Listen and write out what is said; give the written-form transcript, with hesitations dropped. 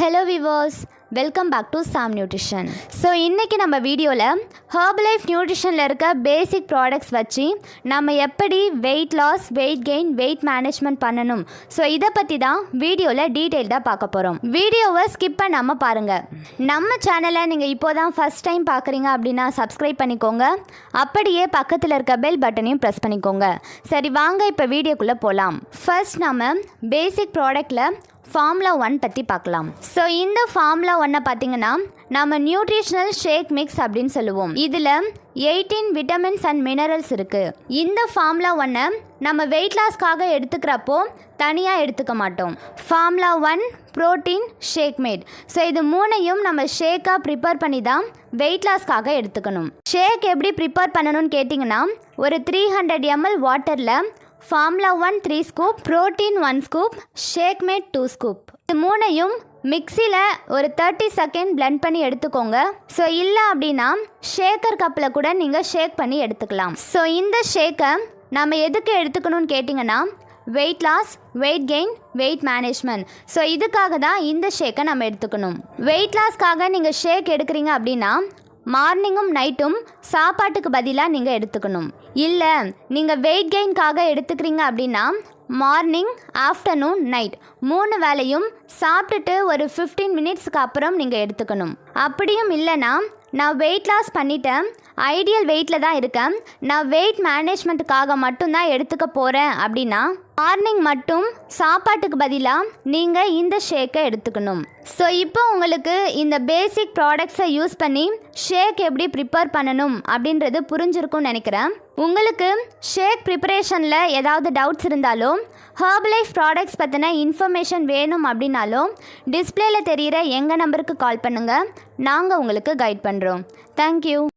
Hello viewers, welcome back to Sam Nutrition. So இன்னைக்கு நம்ம வீடியோவில் Herbalife Nutritionல இருக்க பேசிக் ப்ராடக்ட்ஸ் வச்சு நம்ம எப்படி weight loss, weight gain, weight management பண்ணணும். ஸோ இதை பற்றி தான் வீடியோவில் டீட்டெயில்டாக பார்க்க போகிறோம். வீடியோவை ஸ்கிப் பண்ணாமல் பாருங்கள். நம்ம சேனலை நீங்கள் இப்போ தான் ஃபஸ்ட் டைம் பார்க்குறீங்க அப்படின்னா சப்ஸ்கிரைப் பண்ணிக்கோங்க. அப்படியே பக்கத்தில் இருக்க பெல் பட்டனையும் ப்ரெஸ் பண்ணிக்கோங்க. சரி வாங்க இப்போ வீடியோக்குள்ளே போகலாம். ஃபர்ஸ்ட் நம்ம பேசிக் ப்ராடக்டில் ஃபார்முலா 1 பற்றி பார்க்கலாம். ஸோ இந்த ஃபார்முலா 1 பார்த்தீங்கன்னா நம்ம நியூட்ரிஷனல் ஷேக் மிக்ஸ் அப்படின்னு சொல்லுவோம். இதில் 18 விட்டமின்ஸ் அண்ட் மினரல்ஸ் இருக்குது. இந்த ஃபார்முலா 1 நம்ம வெயிட் லாஸ்க்காக எடுத்துக்கிறப்போ தனியாக எடுத்துக்க மாட்டோம். Formula 1 protein shake mate. So இது மூணையும் நம்ம ஷேக்காக ப்ரிப்பேர் பண்ணி தான் வெயிட் லாஸ்க்காக எடுத்துக்கணும். ஷேக் எப்படி ப்ரிப்பேர் பண்ணணும்னு கேட்டிங்கன்னா ஒரு 300 ml வாட்டரில் formula 1 3 scoop, protein 1 scoop, shake mate 2 scoop, இது மூணையும் மிக்சியில் ஒரு 30 செகண்ட் பிளெண்ட் பண்ணி எடுத்துக்கோங்க. ஸோ இல்லை அப்படின்னா ஷேக்கர் கப்பில் கூட நீங்கள் ஷேக் பண்ணி எடுத்துக்கலாம். ஸோ இந்த ஷேக்கை நம்ம எதுக்கு எடுத்துக்கணும்னு கேட்டிங்கன்னா weight loss, weight gain, weight management. So இதுக்காக தான் இந்த ஷேக்கை நம்ம எடுத்துக்கணும். வெயிட் லாஸ்க்காக நீங்கள் ஷேக் எடுக்கிறீங்க அப்படின்னா மார்னிங்கும் நைட்டும் சாப்பாட்டுக்கு பதிலாக நீங்கள் எடுத்துக்கணும். இல்லை நீங்கள் வெயிட் கெயின்காக எடுத்துக்கிறீங்க அப்படின்னா மார்னிங், ஆஃப்டர்நூன், நைட் 3 வேளையும் சாப்பிட்டுட்டு ஒரு 15 மினிட்ஸ்க்கு அப்புறம் நீங்கள் எடுத்துக்கணும். அப்படியும் இல்லைன்னா நான் வெயிட் லாஸ் பண்ணிட்டேன், ஐடியல் வெயிட்டில் தான் இருக்கேன், நான் வெயிட் மேனேஜ்மெண்ட்டுக்காக மட்டும்தான் எடுத்துக்க போகிறேன் அப்படின்னா மார்னிங் மட்டும் சாப்பாட்டுக்கு பதிலாக நீங்கள் இந்த ஷேக்கை எடுத்துக்கணும். ஸோ இப்போ உங்களுக்கு இந்த பேசிக் ப்ராடக்ட்ஸை யூஸ் பண்ணி ஷேக் எப்படி ப்ரிப்பேர் பண்ணணும் அப்படின்றது புரிஞ்சிருக்கும்னு நினைக்கிறேன். உங்களுக்கு ஷேக் ப்ரிப்பரேஷனில் ஏதாவது டவுட்ஸ் இருந்தாலும் ஹெர்பலைஃப் ப்ராடக்ட்ஸ் பற்றின இன்ஃபர்மேஷன் வேணும் அப்படின்னாலும் டிஸ்பிளேல தெரிகிற எங்கள் நம்பருக்கு கால் பண்ணுங்கள். நாங்கள் உங்களுக்கு கைட் பண்ணுறோம். தேங்க்யூ.